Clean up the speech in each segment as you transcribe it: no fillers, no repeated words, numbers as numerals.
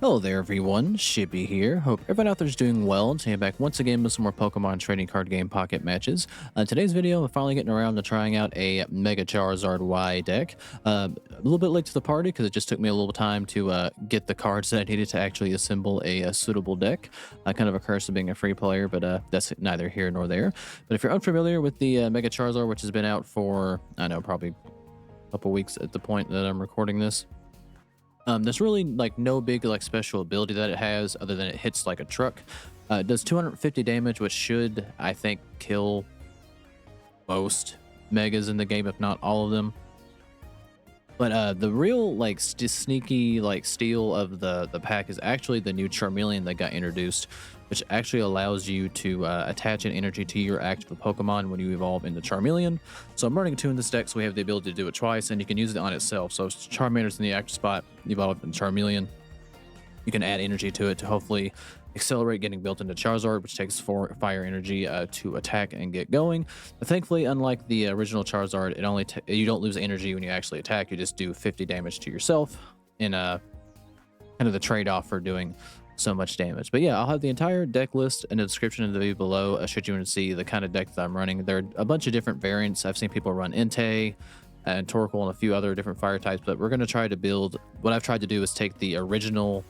Hello there everyone, Shippy here. Hope everyone out there is doing well. Today I'm back once again with some more Pokemon trading card game pocket matches. Today's video, I'm finally getting around to trying out a Mega Charizard Y deck. A little bit late to the party because it just took me a little time to get the cards that I needed to actually assemble a suitable deck. Kind of a curse of being a free player, but that's neither here nor there. But if you're unfamiliar with the Mega Charizard, which has been out for, I don't know, probably a couple weeks at the point that I'm recording this. There's really like no big like special ability that it has other than it hits like a truck. It does 250 damage, which should, I think, kill most megas in the game, if not all of them. But the real like sneaky like steal of the pack is actually the new Charmeleon that got introduced, which actually allows you to attach an energy to your active Pokemon when you evolve into Charmeleon. So I'm running 2 in this deck, so we have the ability to do it twice, and you can use it on itself. So Charmander's in the active spot, evolve into Charmeleon. You can add energy to it to hopefully accelerate getting built into Charizard, which takes fire energy to attack and get going. But thankfully, unlike the original Charizard, you don't lose energy when you actually attack. You just do 50 damage to yourself in kind of the trade-off for doing so much damage. But yeah, I'll have the entire deck list in the description in the video below should you want to see the kind of deck that I'm running. There are a bunch of different variants. I've seen people run Entei and Torkoal and a few other different fire types, but we're going to try to build, what I've tried to do is take the original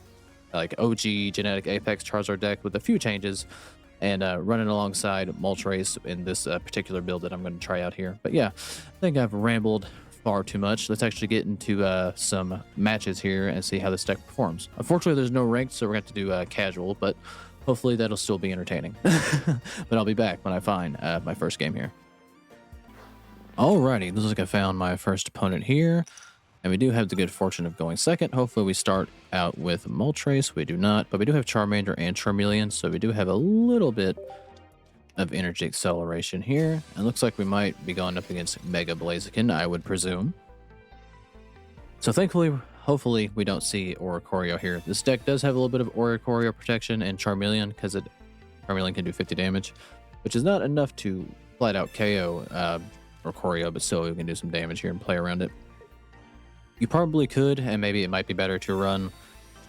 like OG genetic Apex Charizard deck with a few changes and run it alongside Moltres in this particular build that I'm going to try out here. But yeah, I think I've rambled far too much. Let's actually get into some matches here and see how this deck performs. Unfortunately, there's no ranked, so we're going to have to do casual, but hopefully that'll still be entertaining. But I'll be back when I find my first game here. Alrighty, looks like I found my first opponent here. And we do have the good fortune of going second. Hopefully we start out with Moltres. We do not, but we do have Charmander and Charmeleon, so we do have a little bit of energy acceleration here. And looks like we might be going up against Mega Blaziken, I would presume. So thankfully, hopefully we don't see Oricorio here. This deck does have a little bit of Oricorio protection and Charmeleon, because Charmeleon can do 50 damage, which is not enough to flat out KO Oricorio, but still we can do some damage here and play around it. You probably could, and maybe it might be better to run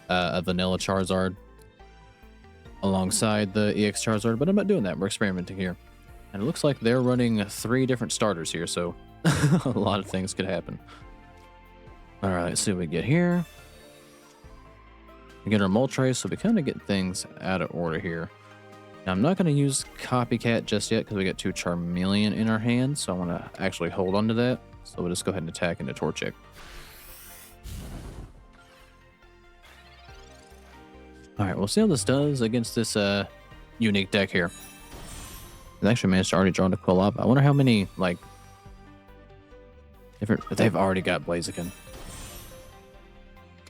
a vanilla Charizard alongside the EX Charizard, but I'm not doing that. We're experimenting here. And it looks like they're running 3 different starters here, so a lot of things could happen. All right, let's see what we get here. We get our Moltres, so we kind of get things out of order here. Now, I'm not going to use Copycat just yet because we got 2 Charmeleon in our hands, so I want to actually hold on to that. So we'll just go ahead and attack into Torchic. All right, we'll see how this does against this unique deck here. I actually managed to already draw to Quill up. I wonder how many, like, different... They've already got Blaziken.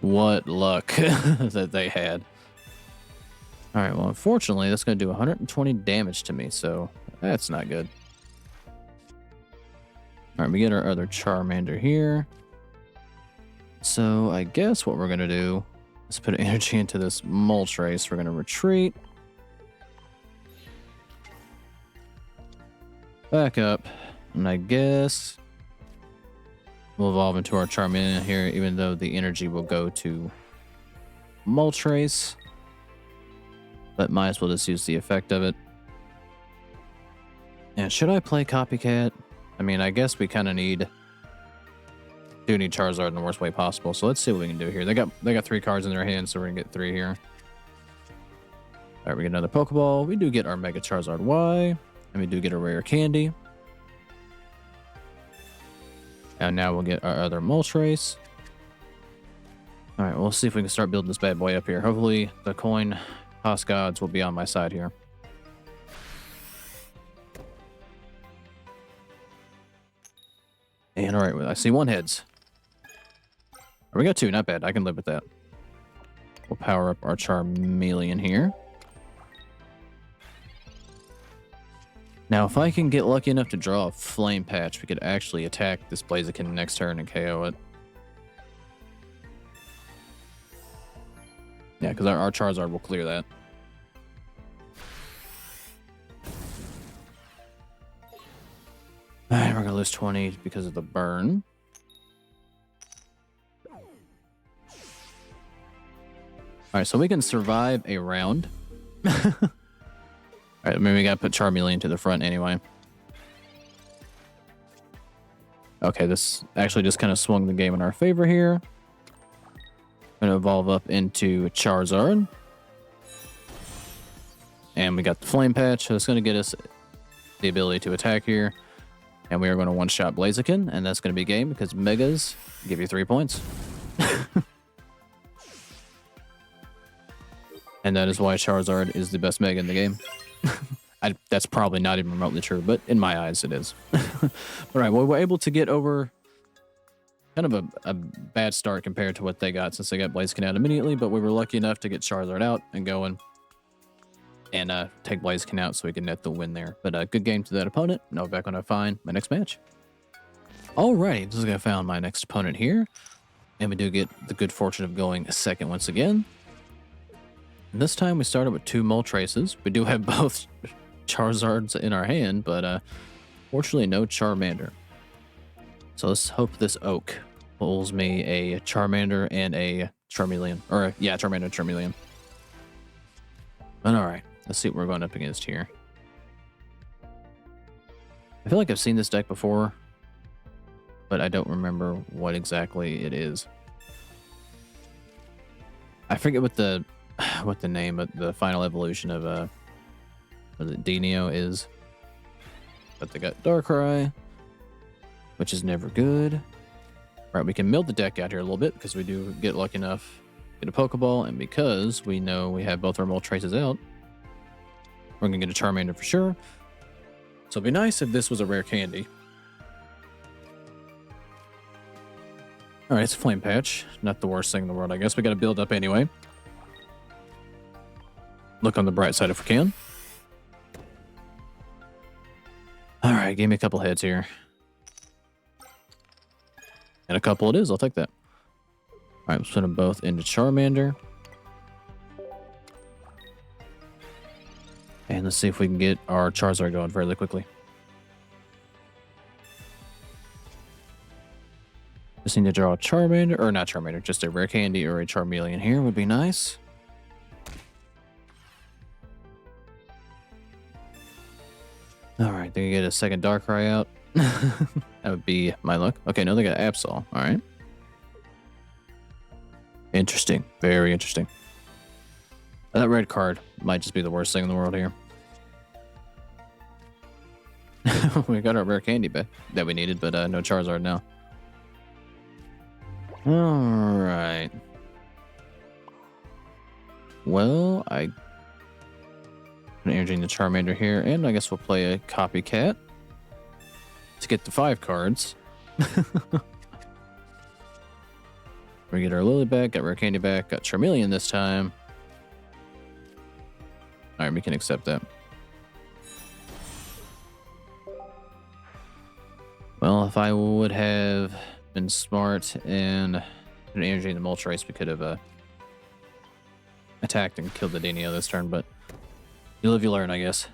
What luck that they had. All right, well, unfortunately, that's going to do 120 damage to me, so that's not good. All right, we get our other Charmander here. So I guess what we're going to do... Let's put energy into this Moltres. We're going to retreat. Back up. And I guess we'll evolve into our Charmeleon here, even though the energy will go to Moltres. But might as well just use the effect of it. And should I play Copycat? I mean, I guess we kind of need Charizard in the worst way possible. So let's see what we can do here. They got 3 cards in their hands, so we're gonna get 3 here. All right, we get another Pokeball. We do get our Mega Charizard Y, and we do get a rare candy. And now we'll get our other Moltres. All right, we'll see if we can start building this bad boy up here. Hopefully the coin toss gods will be on my side here. And all right, I see 1 heads. We got 2, not bad. I can live with that. We'll power up our Charmeleon here. Now, if I can get lucky enough to draw a Flame Patch, we could actually attack this Blaziken next turn and KO it. Yeah, because our Charizard will clear that. All right, we're going to lose 20 because of the burn. All right, so we can survive a round. All right, maybe we gotta put Charmeleon to the front anyway. Okay, this actually just kind of swung the game in our favor here. Gonna evolve up into Charizard. And we got the Flame Patch, so it's gonna get us the ability to attack here. And we are gonna one-shot Blaziken, and that's gonna be game because Megas give you 3 points. And that is why Charizard is the best Mega in the game. That's probably not even remotely true, but in my eyes it is. All right, well, we're able to get over kind of a bad start compared to what they got since they got Blaziken out immediately, but we were lucky enough to get Charizard out and going and take Blaziken out so we can net the win there. But good game to that opponent. Now we're back when I find my next match. Alrighty, this is going to found my next opponent here. And we do get the good fortune of going second once again. And this time we started with 2 Moltres. We do have both Charizards in our hand, but fortunately no Charmander. So let's hope this oak pulls me a Charmander and a Charmeleon. Or, yeah, Charmander and Charmeleon. But alright, let's see what we're going up against here. I feel like I've seen this deck before, but I don't remember what exactly it is. I forget what the name of the final evolution of what it, Dinio is. But they got Darkrai, which is never good. All right, we can milk the deck out here a little bit because we do get lucky enough to get a Pokeball, and because we know we have both our Moltres out, we're gonna get a Charmander for sure. So it'd be nice if this was a rare candy. All right, it's a Flame Patch. Not the worst thing in the world, I guess. We got to build up anyway. Look on the bright side if we can. All right, give me a couple heads here. And a couple it is. I'll take that. All right, let's put them both into Charmander. And let's see if we can get our Charizard going fairly quickly. Just need to draw a Charmander, or not Charmander, just a rare candy or a Charmeleon here would be nice. All right, they can get a second Darkrai out. That would be my luck. Okay, no, they got Absol. All right. Interesting. Very interesting. That red card might just be the worst thing in the world here. We got our rare candy back that we needed, but no Charizard now. All right. Well, I'm entering the Charmander here, and I guess we'll play a copycat to get the 5 cards. We get our Lily back, got rare candy back, got Charmeleon this time. All right, we can accept that. Well, if I would have been smart and put an energy in the Moltres, we could have attacked and killed the Dinio this turn, but you live, you learn, I guess.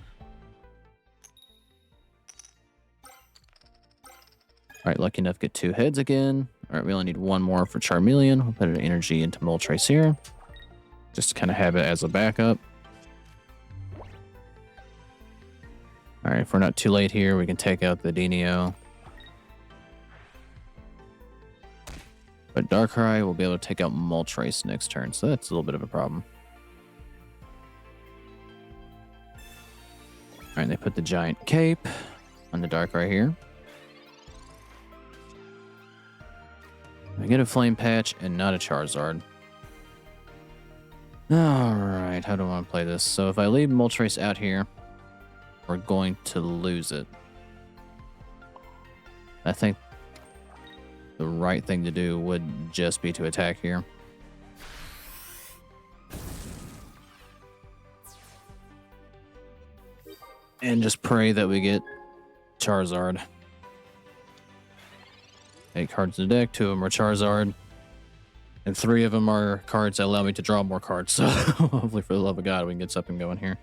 All right, lucky enough to get 2 heads again. All right, we only need 1 more for Charmeleon. We'll put an energy into Moltres here, just to kind of have it as a backup. All right, if we're not too late here, we can take out the Dinio. But Darkrai will be able to take out Moltres next turn, so that's a little bit of a problem. All right, they put the giant cape on the Darkrai here. We get a Flame Patch and not a Charizard. All right, how do I want to play this? So if I leave Moltres out here, we're going to lose it. I think the right thing to do would just be to attack here. And just pray that we get Charizard. 8 cards in the deck, 2 of them are Charizard. And 3 of them are cards that allow me to draw more cards. So hopefully for the love of God, we can get something going here.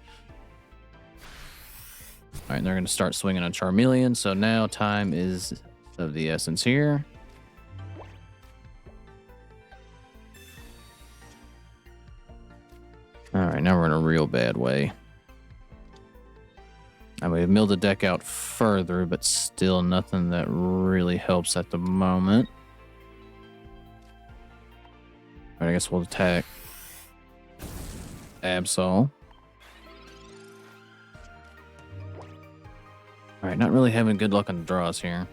All right, and they're going to start swinging on Charmeleon. So now time is of the essence here. Alright, now we're in a real bad way. I mean, we've milled the deck out further, but still nothing that really helps at the moment. Alright, I guess we'll attack Absol. Alright, not really having good luck on the draws here.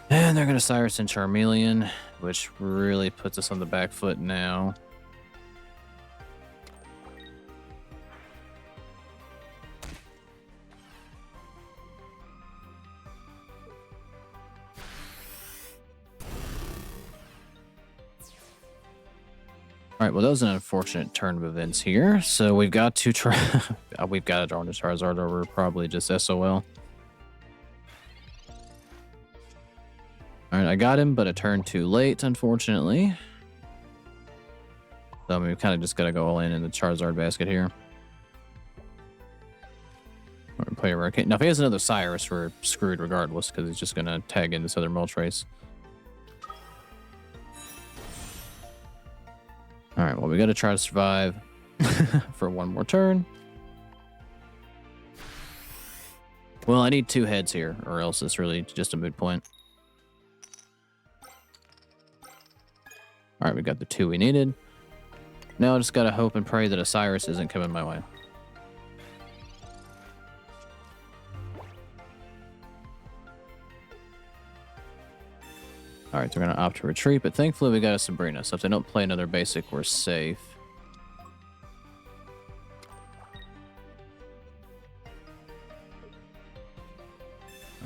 And they're going to Cyrus and Charmeleon, which really puts us on the back foot now. All right, well, that was an unfortunate turn of events here. So we've got to try... we've got to draw into Charizard or we're probably just SOL. All right, I got him, but a turn too late, unfortunately. So I mean, we kind of just got to go all in the Charizard basket here. Or play a Now, if he has another Cyrus, we're screwed regardless because he's just going to tag in this other Moltres. All right, well, we got to try to survive for one more turn. Well, I need 2 heads here, or else it's really just a moot point. All right, we got the 2 we needed. Now I just got to hope and pray that a Cyrus isn't coming my way. All right, so we're going to opt to retreat, but thankfully we got a Sabrina, so if they don't play another basic, we're safe. All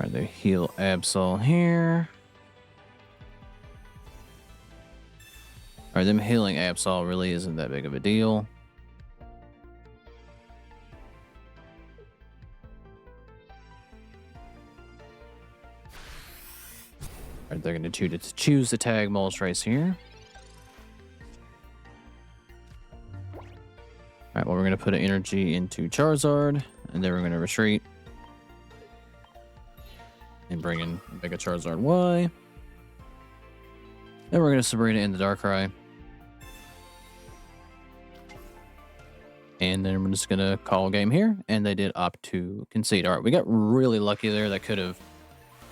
right, they heal Absol here. All right, them healing Absol really isn't that big of a deal. All right, they're going to choose to tag Moltres here. All right, well, we're going to put an energy into Charizard, and then we're going to retreat. And bring in Mega Charizard Y. Then we're going to Sabrina in the Darkrai. And then we're just going to call game here. And they did opt to concede. All right, we got really lucky there. That could have...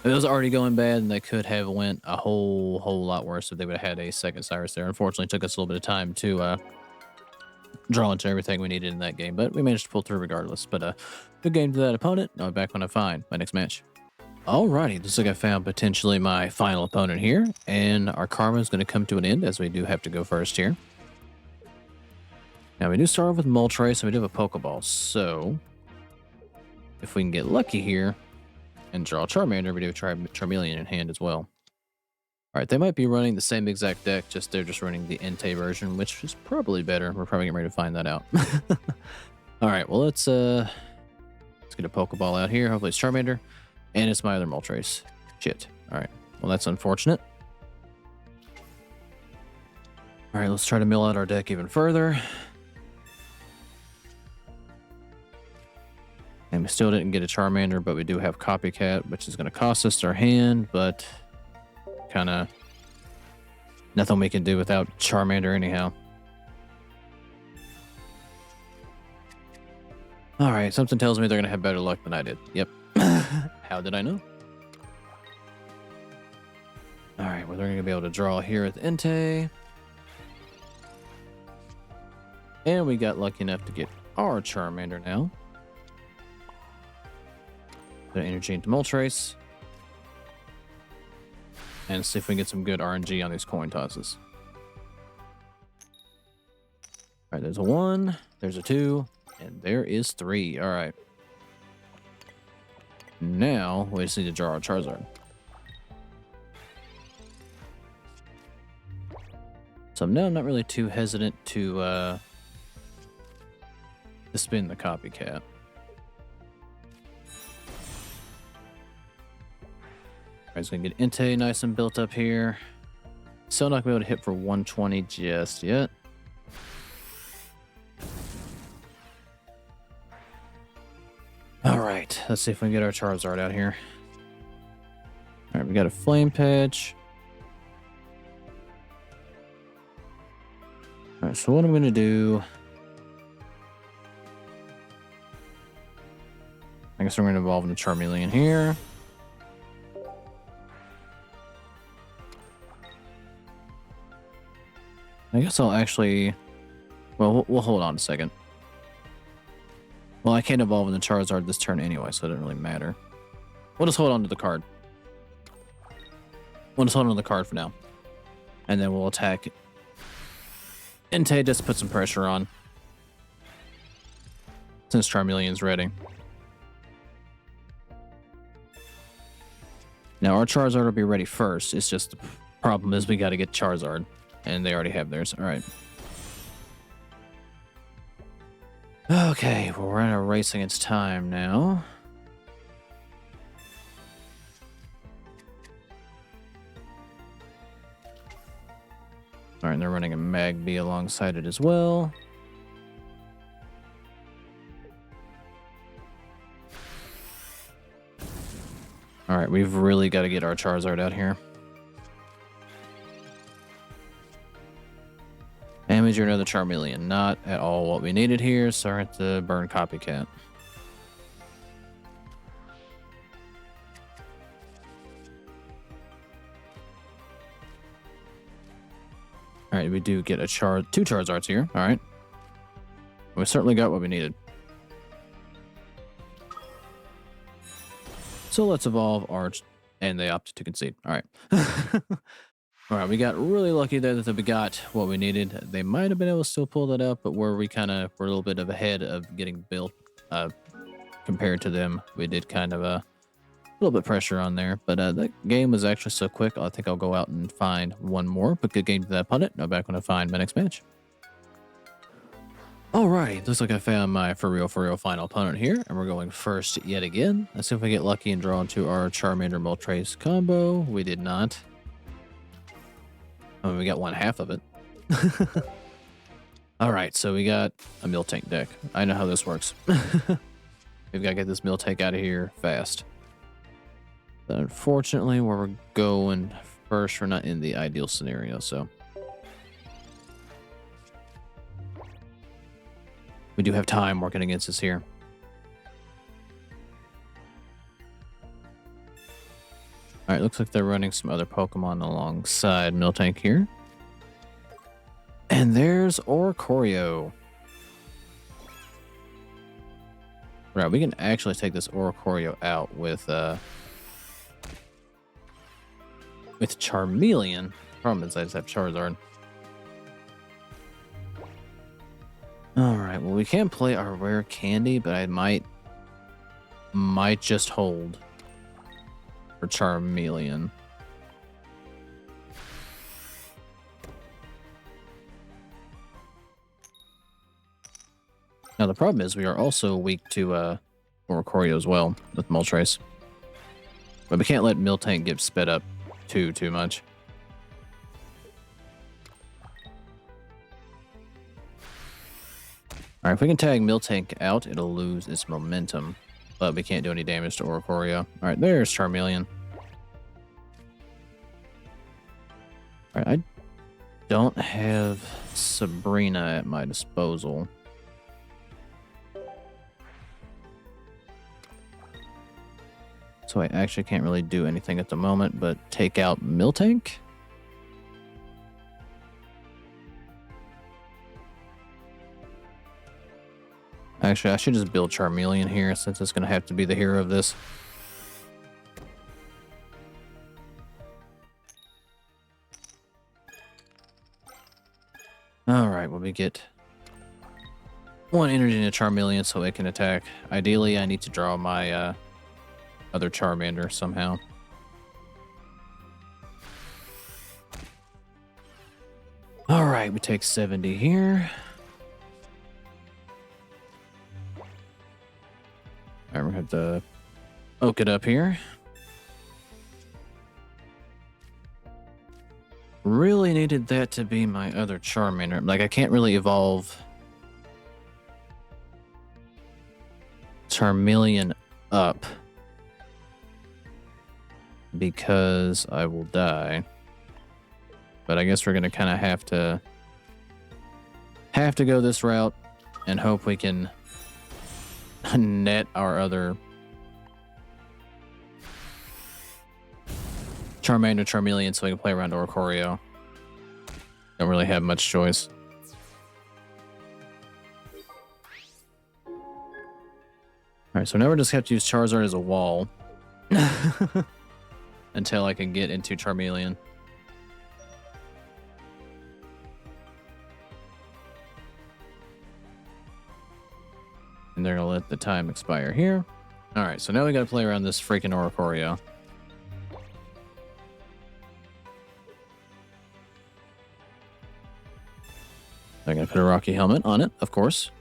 It was already going bad, and they could have went a whole lot worse if they would have had a second Cyrus there. Unfortunately, it took us a little bit of time to draw into everything we needed in that game. But we managed to pull through regardless. But good game to that opponent. I'll be back when I find my next match. Alrighty, looks like I found potentially my final opponent here, and our karma is going to come to an end as we do have to go first here. Now we do start off with Moltres, and we do have a Pokeball, so if we can get lucky here and draw Charmander, we do have Charmeleon in hand as well. Alright, they might be running the same exact deck, just they're just running the Entei version, which is probably better. We're probably getting ready to find that out. Alright, well let's get a Pokeball out here. Hopefully it's Charmander. And it's my other Moltres. Shit. Alright. Well, that's unfortunate. Alright, let's try to mill out our deck even further. And we still didn't get a Charmander, but we do have Copycat, which is going to cost us our hand, but kind of nothing we can do without Charmander anyhow. Alright, something tells me they're going to have better luck than I did. Yep. How did I know? Alright, well, they're going to be able to draw here with Entei. And we got lucky enough to get our Charmander now. Put energy into Moltres. And see if we can get some good RNG on these coin tosses. Alright, there's a 1, there's a 2, and there is 3. Alright. Now, we just need to draw our Charizard. So now I'm not really too hesitant to spin the Copycat. Alright, so we can get Entei nice and built up here. Still not going to be able to hit for 120 just yet. Alright, let's see if we can get our Charizard out here. Alright, we got a Flame Patch. Alright, so what I'm going to do... I guess we're going to evolve into Charmeleon here. I guess I'll actually... Well, we'll hold on a second. Well, I can't evolve into Charizard this turn anyway, so it doesn't really matter. We'll just hold on to the card. We'll just hold on to the card for now. And then we'll attack Entei just to put some pressure on. Since Charmeleon's ready. Now, our Charizard will be ready first. It's just the problem is we got to get Charizard. And they already have theirs. Alright. Okay, well, we're in a race against time now. Alright, and they're running a Magby alongside it as well. Alright, we've really got to get our Charizard out here. Damage or another Charmeleon. Not at all what we needed here, so I have to burn Copycat. Alright, we do get a two Charizards here. Alright. We certainly got what we needed. So let's evolve our... And they opted to concede. Alright. Alright, we got really lucky there that we got what we needed. They might have been able to still pull that up, but where we kind of were a little bit of ahead of getting built compared to them, we did kind of a little bit pressure on there. But that game was actually so quick, I think I'll go out and find one more. But good game to that pundit. Now back when I find my next match. Alright, looks like I found my for real final opponent here, and we're going first yet again. Let's see if we get lucky and draw into our Charmander Moltres combo. We did not. I mean, we got one half of it. Alright, so we got a Miltank deck. I know how this works. We've got to get this Miltank out of here fast. But unfortunately, where we're going first, we're not in the ideal scenario, so... We do have time working against us here. Alright, looks like they're running some other Pokemon alongside Miltank here. And there's Oricorio. Right, we can actually take this Oricorio out with Charmeleon. Problem is I just have Charizard. Alright, well we can play our rare candy, but I might just hold for Charmeleon. Now the problem is we are also weak to Oricorio as well with Moltres. But we can't let Miltank get sped up too much. Alright, if we can tag Miltank out, it'll lose its momentum. But we can't do any damage to Oricorio. Alright, there's Charmeleon. Alright, I don't have Sabrina at my disposal. So I actually can't really do anything at the moment but take out Miltank. Actually, I should just build Charmeleon here since it's going to have to be the hero of this. Alright, well we get one energy into Charmeleon so it can attack. Ideally, I need to draw my other Charmander somehow. Alright, we take 70 here. Alright, we're going to have to oak it up here. Really needed that to be my other Charmander. Like, I can't really evolve Charmeleon up because I will die. But I guess we're going to kind of have to have to go this route and hope we can net our other Charmander, Charmeleon, so we can play around Oricorio. Don't really have much choice. Alright, so now we're just have to use Charizard as a wall until I can get into Charmeleon. And they're gonna let the time expire here. Alright, so now we gotta play around this freaking Oricorio. I'm gonna put a Rocky Helmet on it, of course.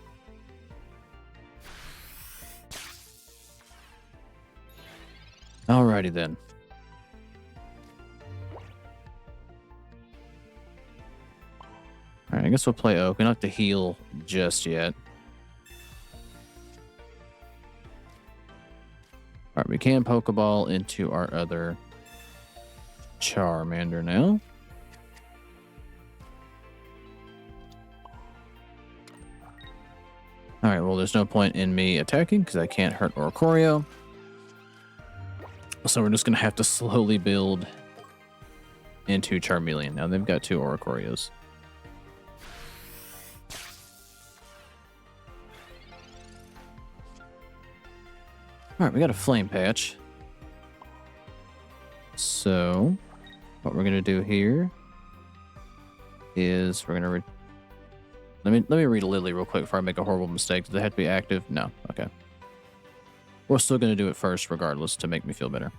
Alrighty then. Alright, I guess we'll play Oak. We don't have to heal just yet. Alright, we can Pokeball into our other Charmander now. Alright, well, there's no point in me attacking because I can't hurt Oricorio. So we're just going to have to slowly build into Charmeleon. Now they've got 2 Oricorios. Alright, we got a Flame Patch. So what we're going to do here is we're going to... Let me read a Lily real quick before I make a horrible mistake. Does it have to be active? No. Okay. We're still going to do it first regardless to make me feel better.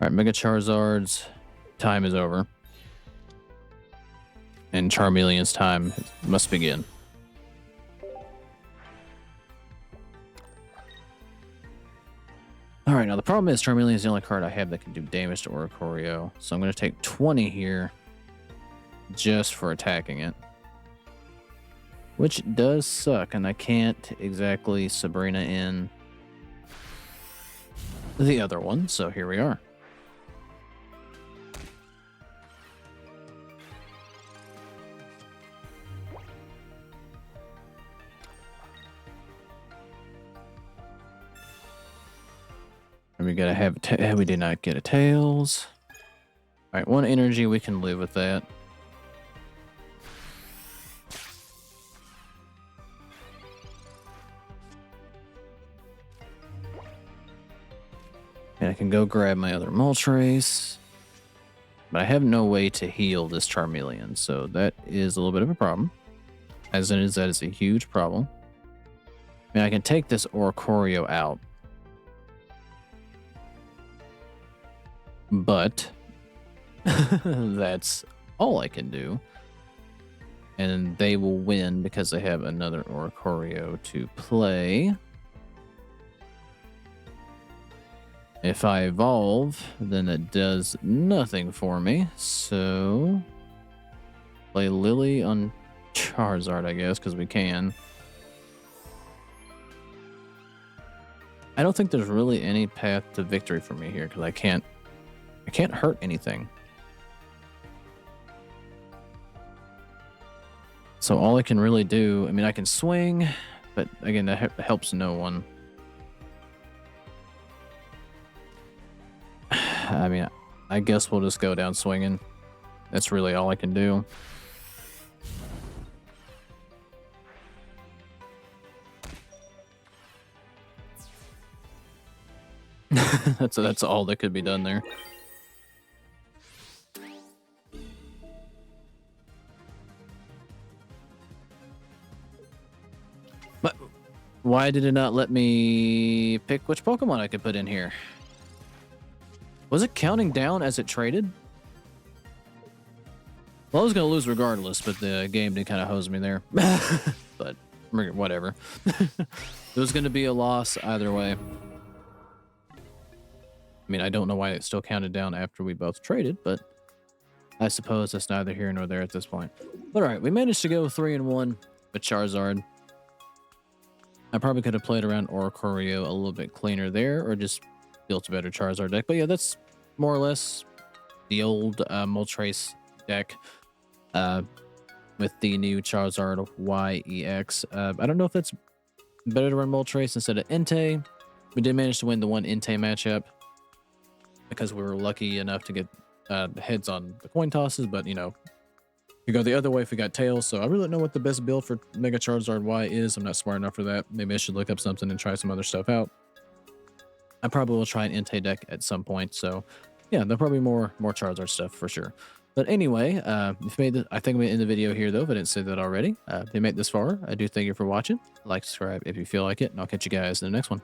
Alright, Mega Charizard's time is over. And Charmeleon's time must begin. Alright, now the problem is Charmeleon is the only card I have that can do damage to Oricorio. So I'm going to take 20 here just for attacking it. Which does suck, and I can't exactly Sabrina in the other one, so here we are. And we gotta have we did not get a Tails. Alright, 1 energy, we can live with that. And I can go grab my other Moltres. But I have no way to heal this Charmeleon, so that is a little bit of a problem. As it is, that is a huge problem. I mean, I can take this Oricorio out. But that's all I can do. And they will win because they have another Oricorio to play. If I evolve, then it does nothing for me. So play Lily on Charizard, I guess, because we can. I don't think there's really any path to victory for me here because I can't hurt anything. So all I can really do, I mean, I can swing, but again, that helps no one. I mean, I guess we'll just go down swinging. That's really all I can do. That's all that could be done there. But why did it not let me pick which Pokemon I could put in here? Was it counting down as it traded? Well, I was going to lose regardless, but the game did kind of hose me there. But whatever. It was going to be a loss either way. I mean, I don't know why it still counted down after we both traded, but I suppose that's neither here nor there at this point. But all right, we managed to go 3-1 with Charizard. I probably could have played around Oricorio a little bit cleaner there, or just built a better Charizard deck. But yeah, that's more or less the old Moltres deck with the new Charizard Y EX. I don't know if it's better to run Moltres instead of Entei. We did manage to win the one Entei matchup because we were lucky enough to get heads on the coin tosses, but you know, you go the other way if we got tails. So I really don't know what the best build for Mega Charizard Y is. I'm not smart enough for that. Maybe I should look up something and try some other stuff out. I probably will try an Entei deck at some point. So yeah, there'll probably be more Charizard stuff for sure. But anyway, if you made I think I'm going to end the video here, though, if I didn't say that already. If you made this far, I do thank you for watching. Like, subscribe if you feel like it, and I'll catch you guys in the next one.